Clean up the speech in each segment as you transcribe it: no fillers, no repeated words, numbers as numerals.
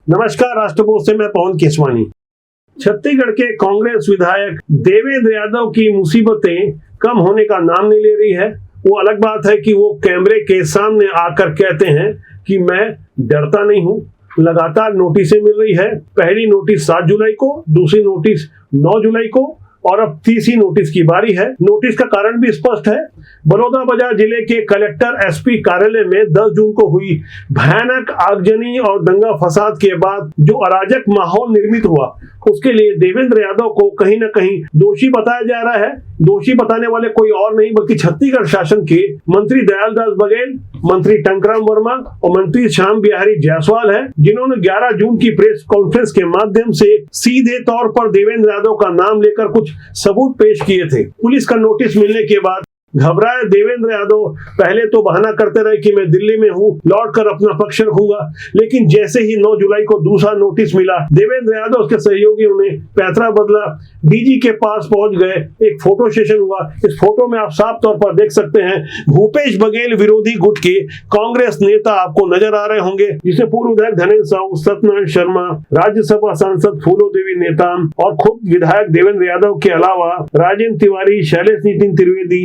नमस्कार, राष्ट्रपोस्ट से मैं पवन केसवानी। छत्तीसगढ़ के कांग्रेस विधायक देवेंद्र यादव की मुसीबतें कम होने का नाम नहीं ले रही है। वो अलग बात है कि वो कैमरे के सामने आकर कहते हैं कि मैं डरता नहीं हूं। लगातार नोटिसें मिल रही है। पहली नोटिस 7 जुलाई को, दूसरी नोटिस 9 जुलाई को और अब तीसरी नोटिस की बारी है। नोटिस का कारण भी स्पष्ट है। बलौदाबाजार जिले के कलेक्टर एसपी कार्यालय में 10 जून को हुई भयानक आगजनी और दंगा फसाद के बाद जो अराजक माहौल निर्मित हुआ, उसके लिए देवेंद्र यादव को कहीं न कहीं दोषी बताया जा रहा है। दोषी बताने वाले कोई और नहीं बल्कि छत्तीसगढ़ शासन के मंत्री दयालदास बघेल, मंत्री टंकराम वर्मा और मंत्री श्याम बिहारी जायसवाल है, जिन्होंने 11 जून की प्रेस कॉन्फ्रेंस के माध्यम से सीधे तौर पर देवेंद्र यादव का नाम लेकर कुछ सबूत पेश किए थे। पुलिस का नोटिस मिलने के बाद घबराए देवेंद्र यादव पहले तो बहाना करते रहे कि मैं दिल्ली में हूं, लौटकर अपना पक्ष रखूंगा। लेकिन जैसे ही 9 जुलाई को दूसरा नोटिस मिला, देवेंद्र यादव उसके सहयोगियों ने पैंतरा बदला, डीजी के पास पहुंच गए। एक फोटो सेशन हुआ। इस फोटो में आप साफ तौर पर देख सकते हैं भूपेश बघेल विरोधी गुट के कांग्रेस नेता आपको नजर आ रहे होंगे, जिसमें पूर्व विधायक धनेन्द्र साहू, सत्यनारायण शर्मा, राज्यसभा सांसद फूलो देवी नेताम और खुद विधायक देवेंद्र यादव के अलावा राजेंद्र तिवारी, शैलेश नितिन त्रिवेदी,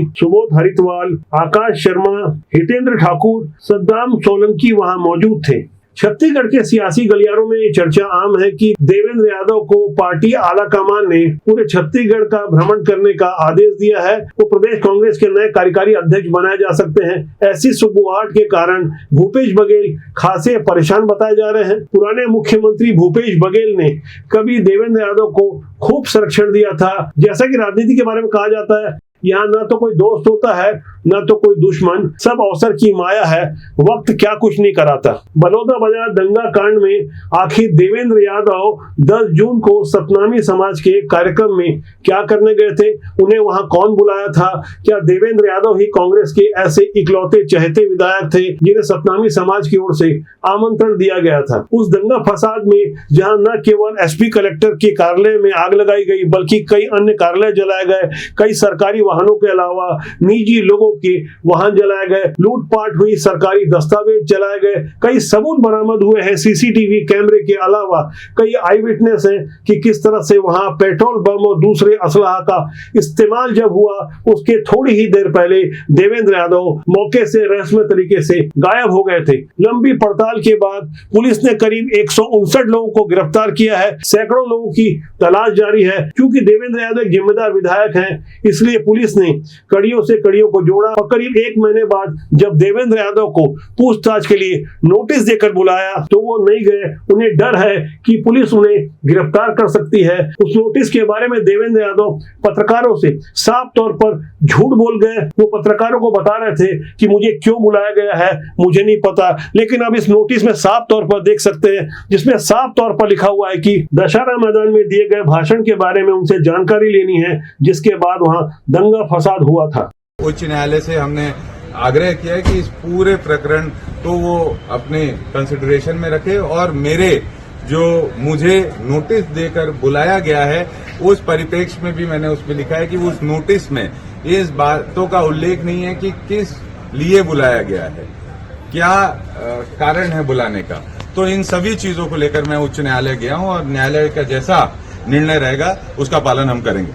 हरिद्वाल, आकाश शर्मा, हितेंद्र ठाकुर, सद्दाम सोलंकी वहां मौजूद थे। छत्तीसगढ़ के सियासी गलियारों में ये चर्चा आम है कि देवेंद्र यादव को पार्टी आला कमान ने पूरे छत्तीसगढ़ का भ्रमण करने का आदेश दिया है। वो प्रदेश कांग्रेस के नए कार्यकारी अध्यक्ष बनाए जा सकते हैं। ऐसी सुबुहाट के कारण भूपेश बघेल खासे परेशान बताए जा रहे हैं। पुराने मुख्यमंत्री भूपेश बघेल ने कभी देवेंद्र यादव को खूब संरक्षण दिया था। जैसा कि राजनीति के बारे में कहा जाता है, यहाँ ना तो कोई दोस्त होता है, न तो कोई दुश्मन, सब अवसर की माया है। वक्त क्या कुछ नहीं कराता। बलौदाबाजार दंगा कांड में आखिर देवेंद्र यादव 10 जून को सतनामी समाज के कार्यक्रम में क्या करने गए थे? उन्हें वहां कौन बुलाया था? क्या देवेंद्र यादव ही कांग्रेस के ऐसे इकलौते चहेते विधायक थे जिन्हें सतनामी समाज की ओर से आमंत्रण दिया गया था? उस दंगा फसाद में जहां न केवल एसपी कलेक्टर के कार्यालय में आग लगाई गई, बल्कि कई अन्य कार्यालय जलाए गए, कई सरकारी वाहनों के अलावा निजी लोगों के वाहन जलाए गए, लूटपाट हुई, सरकारी दस्तावेज जलाए गए, कई सबूत बरामद हुए हैं सीसीटीवी कैमरे के अलावा। कई आई विटनेस हैं कि किस तरह से वहां पेट्रोल बम और दूसरे असलाह का इस्तेमाल जब हुआ, उसके थोड़ी ही देर पहले देवेंद्र यादव मौके से रहस्यमय तरीके से गायब हो गए थे। लंबी पड़ताल के बाद पुलिस ने करीब 159 लोगों को गिरफ्तार किया है। सैकड़ों लोगों की तलाश जारी है। क्योंकि देवेंद्र यादव एक जिम्मेदार विधायक हैं, इसलिए पुलिस ने कड़ियों से कड़ियों को जोड़ा और करीब 1 महीने बाद जब देवेंद्र यादव को पूछताछ के लिए नोटिस देकर बुलाया तो वो नहीं गए। उन्हें डर है कि पुलिस उन्हें गिरफ्तार कर सकती है। उस नोटिस के बारे में देवेंद्र यादव पत्रकारों से साफ तौर पर झूठ बोल गए। वो पत्रकारों को बता रहे थे कि मुझे क्यों बुलाया गया है मुझे नहीं पता। लेकिन अब इस नोटिस में साफ तौर पर देख सकते हैं, जिसमें साफ तौर पर लिखा हुआ है कि दशहरा मैदान में दिए गए भाषण के बारे में उनसे जानकारी लेनी है, जिसके बाद वहां दंगा फसाद हुआ था। उच्च न्यायालय से हमने आग्रह किया है कि इस पूरे प्रकरण को वो अपने कंसिडरेशन में रखे और मेरे जो मुझे नोटिस देकर बुलाया गया है उस परिप्रेक्ष्य में भी मैंने उसमें लिखा है कि उस नोटिस में इस बातों का उल्लेख नहीं है कि किस लिए बुलाया गया है, क्या कारण है बुलाने का। तो इन सभी चीजों को लेकर मैं उच्च न्यायालय गया हूं और न्यायालय का जैसा निर्णय रहेगा उसका पालन हम करेंगे।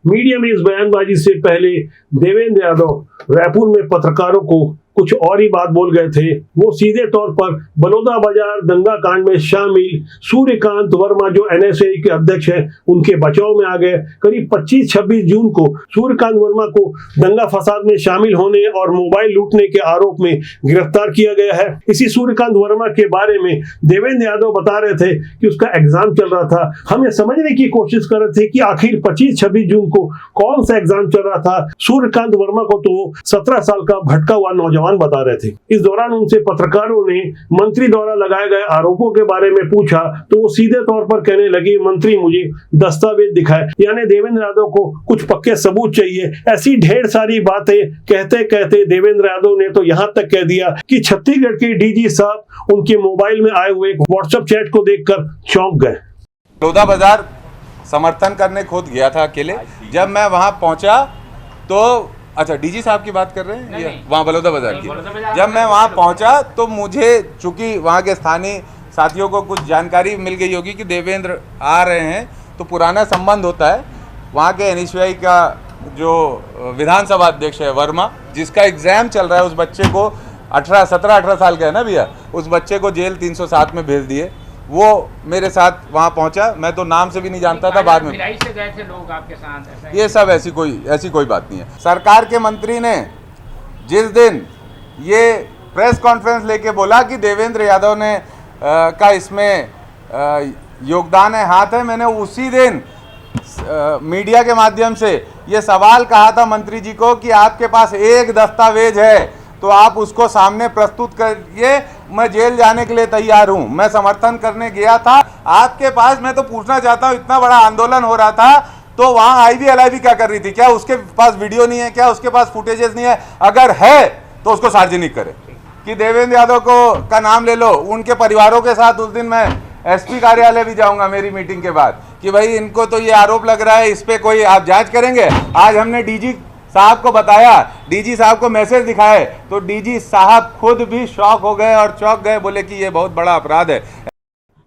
मीडिया में इस बयानबाजी से पहले देवेंद्र यादव रायपुर में पत्रकारों को कुछ और ही बात बोल गए थे। वो सीधे तौर पर बलौदाबाजार दंगा कांड में शामिल सूर्यकांत वर्मा जो एनएसए के अध्यक्ष हैं, उनके बचाव में आ गए। करीब 25-26 जून को सूर्यकांत वर्मा को दंगा फसाद में शामिल होने और मोबाइल लूटने के आरोप में गिरफ्तार किया गया है। इसी सूर्यकांत वर्मा के बारे में देवेंद्र यादव बता रहे थे कि उसका एग्जाम चल रहा था। हम ये समझने की कोशिश कर रहे थे कि आखिर 25-26 जून को कौन सा एग्जाम चल रहा था। सूर्यकांत वर्मा को तो 17 साल का भटका हुआ नौजवान बता रहे थे। इस दौरान उनसे पत्रकारों ने मंत्री द्वारा लगाए गए आरोपों के बारे में पूछा तो वो सीधे तौर पर कहने लगे, मंत्री मुझे दस्तावेज दिखाए। यानी देवेंद्र यादव को कुछ पक्के सबूत चाहिए। ऐसी ढेर सारी बातें कहते कहते देवेंद्र यादव ने तो यहाँ तक कह दिया कि छत्तीसगढ़ के डीजी साहब उनके मोबाइल में आए हुए व्हाट्सएप चैट को देखकर चौंक गए। बलौदाबाजार समर्थन करने खुद गया था अकेले। जब मैं वहां पहुंचा तो अच्छा डीजी साहब की बात कर रहे हैं, वहाँ बलौदाबाजार की। जब मैं वहाँ पहुँचा तो मुझे, चूंकि वहाँ के स्थानीय साथियों को कुछ जानकारी मिल गई होगी कि देवेंद्र आ रहे हैं, तो पुराना संबंध होता है। वहाँ के NSUI का जो विधानसभा अध्यक्ष है वर्मा, जिसका एग्ज़ाम चल रहा है, उस बच्चे को 17-18 साल का है ना भैया, उस बच्चे को जेल 307 में भेज दिए। वो मेरे साथ वहाँ पहुँचा, मैं तो नाम से भी नहीं जानता था, बाद में भिलाई से गए थे लोग आपके साथ, ऐसा ये सब ऐसी कोई बात नहीं है। सरकार के मंत्री ने जिस दिन ये प्रेस कॉन्फ्रेंस लेके बोला कि देवेंद्र यादव ने का इसमें योगदान है, हाथ है, मैंने उसी दिन मीडिया के माध्यम से ये सवाल कहा था मंत्री जी को कि आपके पास एक दस्तावेज है तो आप उसको सामने प्रस्तुत करिए, मैं जेल जाने के लिए तैयार हूं। मैं समर्थन करने गया था आपके पास। मैं तो पूछना चाहता हूं, इतना बड़ा आंदोलन हो रहा था तो वहां IB LIB क्या कर रही थी? क्या उसके पास वीडियो नहीं है? क्या उसके पास फुटेजेस नहीं है? अगर है तो उसको सार्वजनिक करे कि देवेंद्र यादव का नाम ले लो। उनके परिवारों के साथ उस दिन मैं SP कार्यालय भी जाऊंगा मेरी मीटिंग के बाद कि भाई इनको तो ये आरोप लग रहा है, इस पे कोई आप जांच करेंगे। आज हमने DG साहब को बताया, DG साहब को मैसेज दिखाए तो DG साहब खुद भी शॉक हो गए और चौंक गए, बोले कि ये बहुत बड़ा अपराध है।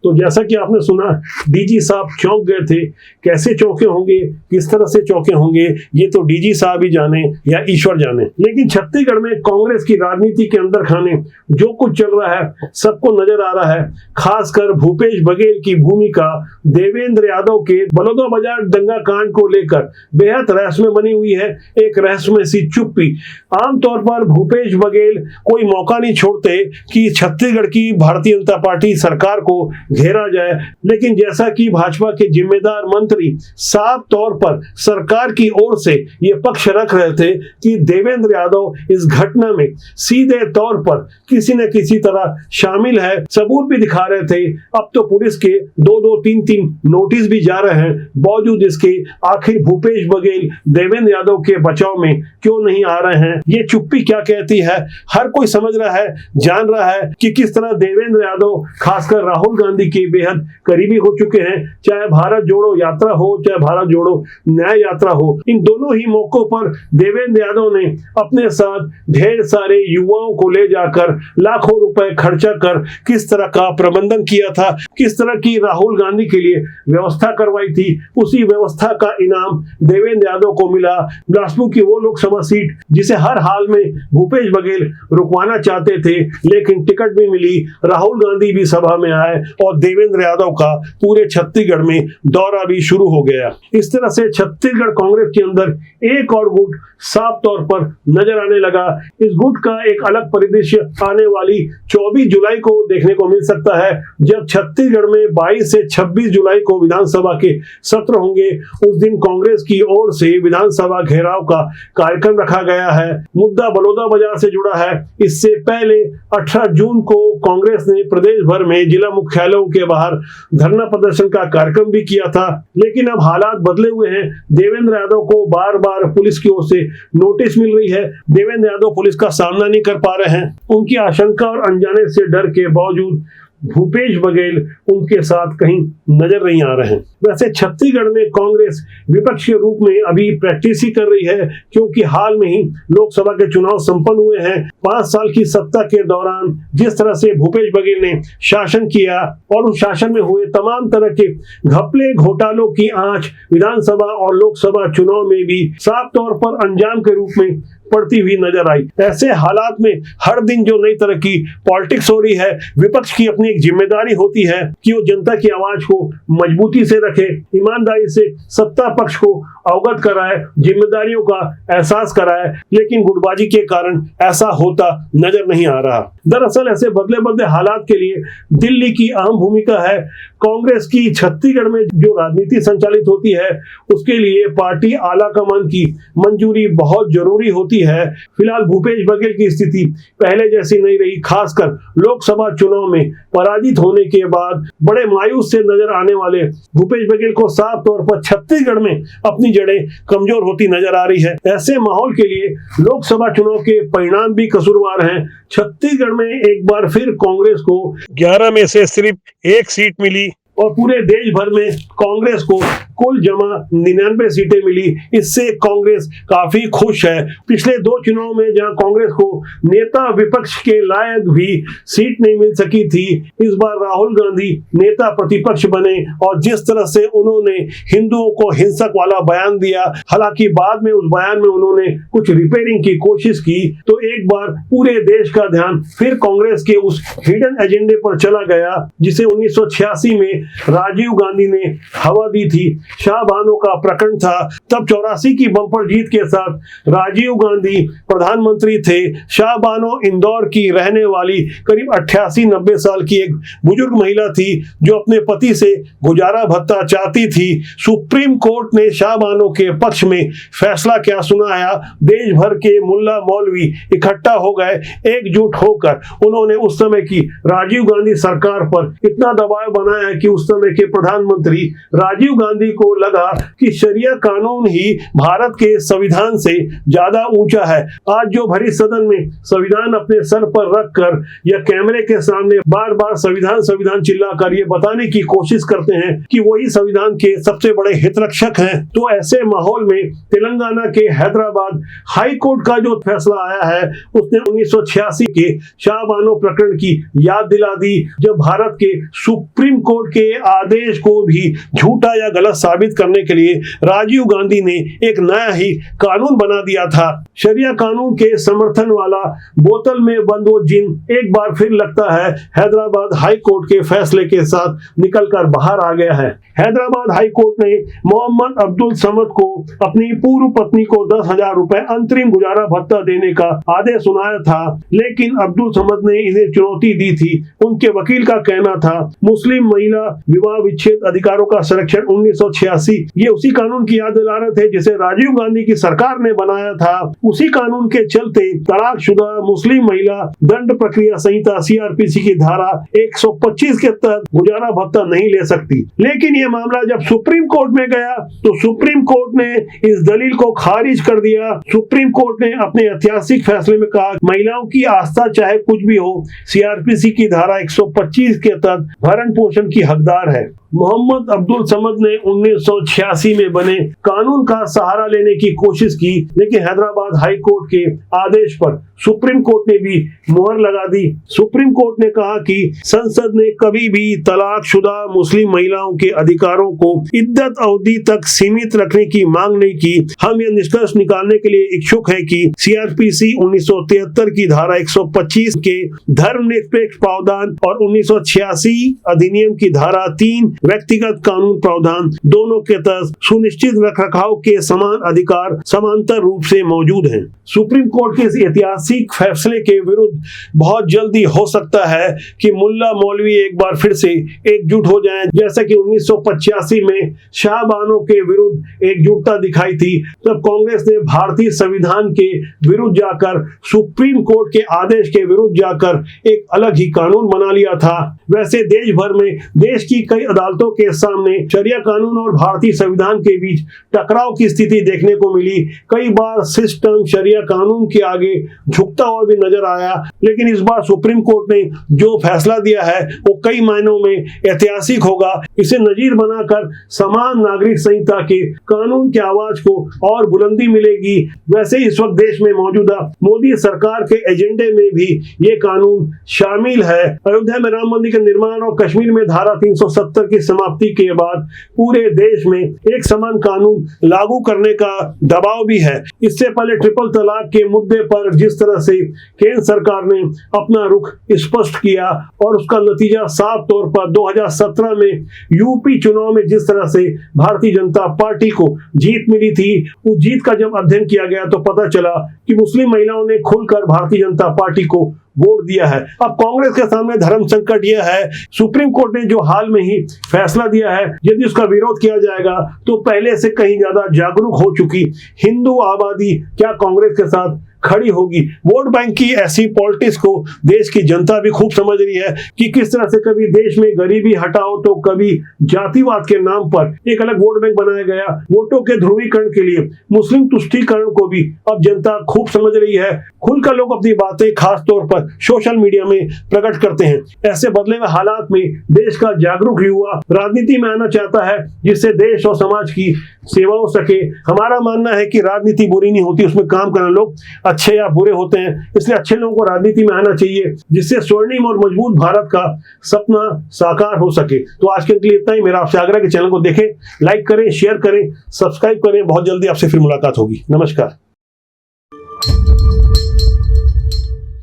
तो जैसा कि आपने सुना, DG साहब चौंक गए थे। कैसे चौंके होंगे, किस तरह से चौंके होंगे, ये तो DG साहब ही जाने या ईश्वर जाने। लेकिन छत्तीसगढ़ में कांग्रेस की राजनीति के अंदर खाने जो कुछ चल रहा है सबको नजर आ रहा है। खासकर भूपेश बघेल की भूमिका देवेंद्र यादव के बलौदाबाजार दंगा कांड को लेकर बेहद रहस्यमय बनी हुई है। एक रहस्यमय सी चुप्पी। आमतौर पर भूपेश बघेल कोई मौका नहीं छोड़ते कि छत्तीसगढ़ की भारतीय जनता पार्टी सरकार को घेरा जाए, लेकिन जैसा कि भाजपा के जिम्मेदार मंत्री साफ तौर पर सरकार की ओर से यह पक्ष रख रहे थे कि देवेंद्र यादव इस घटना में सीधे तौर पर किसी न किसी तरह शामिल है, सबूत भी दिखा रहे थे। अब तो पुलिस के 2-2, 3-3 नोटिस भी जा रहे हैं, बावजूद इसके आखिर भूपेश बघेल देवेंद्र यादव के बचाव में क्यों नहीं आ रहे हैं? ये चुप्पी क्या कहती है? हर कोई समझ रहा है, जान रहा है कि किस तरह देवेंद्र यादव खासकर राहुल गांधी के बेहद करीबी हो चुके हैं। चाहे भारत जोड़ो यात्रा हो, चाहे भारत जोड़ो न्याय यात्रा हो, इन दोनों ही मौकों पर देवेंद्र यादव ने अपने साथ ढेर सारे युवाओं को ले जाकर लाखों रुपए खर्चा कर किस तरह का प्रबंधन किया था, किस तरह की राहुल गांधी के लिए व्यवस्था करवाई थी। उसी व्यवस्था का इनाम देवेंद्र यादव को मिला। बिलासपुर की वो लोकसभा सीट जिसे हर हाल में भूपेश बघेल रुकवाना चाहते थे, लेकिन टिकट भी मिली, राहुल गांधी भी सभा में आए और देवेंद्र यादव का पूरे छत्तीसगढ़ में दौरा भी शुरू हो गया। इस तरह से छत्तीसगढ़ कांग्रेस के अंदर एक और गुट साफ तौर पर नजर आने लगा। इस गुट का एक अलग परिदृश्य आने वाली 24 जुलाई को देखने को मिल सकता है, जब छत्तीसगढ़ में 22 से 26 जुलाई को विधानसभा के सत्र होंगे। उस दिन कांग्रेस की ओर से विधानसभा घेराव का कार्यक्रम रखा गया है। मुद्दा बलौदाबाजार से जुड़ा है। इससे पहले 18 जून को कांग्रेस ने प्रदेश भर में जिला मुख्यालयों के बाहर धरना प्रदर्शन का कार्यक्रम भी किया था, लेकिन अब हालात बदले हुए हैं। देवेंद्र यादव को बार बार पुलिस की ओर से नोटिस मिल रही है। देवेंद्र यादव पुलिस का सामना नहीं कर पा रहे हैं। उनकी आशंका और अनजाने से डर के बावजूद भूपेश बघेल उनके साथ कहीं नजर नहीं आ रहे हैं। वैसे छत्तीसगढ़ में कांग्रेस विपक्ष के रूप में अभी प्रैक्टिस ही कर रही है, क्योंकि हाल में ही लोकसभा के चुनाव संपन्न हुए हैं। 5 साल की सत्ता के दौरान जिस तरह से भूपेश बघेल ने शासन किया और उस शासन में हुए तमाम तरह के घपले घोटालों की आंच विधानसभा और लोकसभा चुनाव में भी साफ तौर पर अंजाम के रूप में पड़ती हुई नजर आई। ऐसे हालात में हर दिन जो नई तरह की पॉलिटिक्स हो रही है, विपक्ष की अपनी एक जिम्मेदारी होती है कि वो जनता की आवाज को मजबूती से रखे, ईमानदारी से सत्ता पक्ष को अवगत कराए, जिम्मेदारियों का एहसास कराए, लेकिन गुटबाजी के कारण ऐसा होता नजर नहीं आ रहा। दरअसल ऐसे बदले बदले हालात के लिए दिल्ली की अहम भूमिका है। कांग्रेस की छत्तीसगढ़ में जो राजनीति संचालित होती है, उसके लिए पार्टी आला कमान की मंजूरी बहुत जरूरी होती है। फिलहाल भूपेश बघेल की स्थिति पहले जैसी नहीं रही। खासकर लोकसभा चुनाव में पराजित होने के बाद बड़े मायूस से नजर आने वाले भूपेश बघेल को साफ तौर पर छत्तीसगढ़ में अपनी जड़ें कमजोर होती नजर आ रही है। ऐसे माहौल के लिए लोकसभा चुनाव के परिणाम भी कसूरवार हैं। छत्तीसगढ़ में एक बार फिर कांग्रेस को 11 में से सिर्फ 1 सीट मिली और पूरे देश भर में कांग्रेस को कुल जमा 99 सीटें मिली। इससे कांग्रेस काफी खुश है। पिछले 2 चुनाव में जहां कांग्रेस को नेता विपक्ष के लायक भी सीट नहीं मिल सकी थी, इस बार राहुल गांधी नेता प्रतिपक्ष बने और जिस तरह से उन्होंने हिंदुओं को हिंसक वाला बयान दिया, हालांकि बाद में उस बयान में उन्होंने कुछ रिपेयरिंग की कोशिश की, तो एक बार पूरे देश का ध्यान फिर कांग्रेस के उस हिडन एजेंडे पर चला गया जिसे 1986 में राजीव गांधी ने हवा दी थी। शाहबानो का प्रकरण था, तब 84 की बंपर जीत के साथ राजीव गांधी प्रधानमंत्री थे। शाहबानो इंदौर की रहने वाली करीब 88-90 साल की एक बुजुर्ग महिला थी जो अपने पति से गुजारा भत्ता चाहती थी। सुप्रीम कोर्ट ने शाहबानो के पक्ष में फैसला क्या सुनाया, देश भर के मुल्ला मौलवी इकट्ठा हो गए। एकजुट होकर उन्होंने उस समय की राजीव गांधी सरकार पर इतना दबाव बनाया कि उस समय के प्रधानमंत्री राजीव गांधी को लगा कि शरिया कानून ही भारत के संविधान से ज्यादा ऊंचा है। आज जो भरी सदन में संविधान अपने सर पर रखकर या कैमरे के सामने बार बार संविधान संविधान चिल्लाकर ये बताने की कोशिश करते हैं कि वही संविधान के सबसे बड़े हितरक्षक हैं, तो ऐसे माहौल में तेलंगाना के हैदराबाद हाई कोर्ट का जो फैसला आया है उसने 1986 के शाहबानो प्रकरण की याद दिला दी, जब भारत के सुप्रीम कोर्ट के आदेश को भी झूठा या गलत साबित करने के लिए राजीव गांधी ने एक नया ही कानून बना दिया था। शरिया कानून के समर्थन वाला बोतल में बंद वो जिन एक बार फिर लगता है हैदराबाद हाई कोर्ट के फैसले के साथ निकलकर बाहर आ गया है। हैदराबाद हाई कोर्ट ने मोहम्मद अब्दुल समद को अपनी पूर्व पत्नी को 10,000 रुपए अंतरिम गुजारा भत्ता देने का आदेश सुनाया था, लेकिन अब्दुल समद ने इन्हें चुनौती दी थी। उनके वकील का कहना था मुस्लिम महिला विवाह विच्छेद अधिकारों का संरक्षण 1986 ये उसी कानून की याद दिला रहे थे जिसे राजीव गांधी की सरकार ने बनाया था। उसी कानून के चलते तलाकशुदा मुस्लिम महिला दंड प्रक्रिया संहिता CRPC की धारा 125 के तहत गुजारा भत्ता नहीं ले सकती। लेकिन ये मामला जब सुप्रीम कोर्ट में गया तो सुप्रीम कोर्ट ने इस दलील को खारिज कर दिया। सुप्रीम कोर्ट ने अपने ऐतिहासिक फैसले में कहा महिलाओं की आस्था चाहे कुछ भी हो, CRPC की धारा 125 के तहत भरण पोषण की हकदार है। मोहम्मद अब्दुल समद ने 1986 में बने कानून का सहारा लेने की कोशिश की, लेकिन हैदराबाद हाई कोर्ट के आदेश पर सुप्रीम कोर्ट ने भी मुहर लगा दी। सुप्रीम कोर्ट ने कहा कि संसद ने कभी भी तलाकशुदा मुस्लिम महिलाओं के अधिकारों को इद्दत अवधि तक सीमित रखने की मांग नहीं की। हम यह निष्कर्ष निकालने के लिए इच्छुक है कि CRPC 1973 की धारा 125 के धर्मनिरपेक्ष प्रावधान और 1986 अधिनियम की धारा 3 व्यक्तिगत कानून प्रावधान दोनों के तहत सुनिश्चित रखरखाव के समान अधिकार समांतर रूप से मौजूद हैं। सुप्रीम कोर्ट के इस ऐतिहासिक फैसले के विरुद्ध बहुत जल्दी हो सकता है कि मुल्ला मौलवी एक बार फिर से एकजुट हो जाएं, जैसा कि 1985 में शाहबानो के विरुद्ध एकजुटता दिखाई थी। तब कांग्रेस ने भारतीय संविधान के विरुद्ध जाकर सुप्रीम कोर्ट के आदेश के विरुद्ध जाकर एक अलग ही कानून बना लिया था। वैसे देश भर में देश की कई अदालतों के सामने शरिया कानून और भारतीय संविधान के बीच टकराव की स्थिति देखने को मिली। कई बार सिस्टम शरिया कानून के आगे झुकता हुआ भी नजर आया, लेकिन इस बार सुप्रीम कोर्ट ने जो फैसला दिया है वो कई मायनों में ऐतिहासिक होगा। इसे नजीर बनाकर समान नागरिक संहिता के कानून की आवाज को और बुलंदी मिलेगी। वैसे इस वक्त देश में मौजूदा मोदी सरकार के एजेंडे में भी ये कानून शामिल है। अयोध्या में राम मंदिर का निर्माण और कश्मीर में धारा 370 की समाप्ति के बाद पूरे देश में एक समान कानून लागू करने का दबाव भी है। इससे पहले ट्रिपल तलाक के मुद्दे पर जिस तरह से केंद्र सरकार ने अपना रुख स्पष्ट किया और उसका नतीजा साफ तौर पर 2017 में यूपी चुनाव में जिस तरह से भारतीय जनता पार्टी को जीत मिली थी, उस जीत का जब अध्ययन किया गया तो पता चला कि मुस्लिम महिलाओं ने खुलकर भारतीय जनता पार्टी को वोट दिया है। अब कांग्रेस के सामने धर्म संकट यह है, सुप्रीम कोर्ट ने जो हाल में ही फैसला दिया है, यदि उसका विरोध किया जाएगा तो पहले से कहीं ज्यादा जागरूक हो चुकी हिंदू आबादी क्या कांग्रेस के साथ खड़ी होगी। वोट बैंक की ऐसी पॉलिटिक्स को देश की जनता भी खूब समझ रही है कि किस तरह से कभी देश में गरीबी हटाओ तो कभी जातिवाद के नाम पर एक अलग वोट बैंक बनाया गया। वोटों के ध्रुवीकरण के लिए मुस्लिम तुष्टीकरण को भी अब जनता खूब समझ रही है। खुलकर लोग अपनी बातें खास तौर पर सोशल मीडिया में प्रकट करते हैं। ऐसे बदले हुए हालात में देश का जागरूक युवा राजनीति में आना चाहता है, जिससे देश और समाज की सेवा हो सके। हमारा मानना है कि राजनीति बुरी नहीं होती, उसमें काम करने लोग अच्छे या बुरे होते हैं, इसलिए अच्छे लोगों को राजनीति में आना चाहिए, जिससे स्वर्णिम और मजबूत भारत का सपना साकार हो सके। तो आज के लिए इतना ही। मेरा आपसे आग्रह है कि चैनल को देखें, लाइक करें, शेयर करें, सब्सक्राइब करें। बहुत जल्दी आपसे फिर मुलाकात होगी। नमस्कार।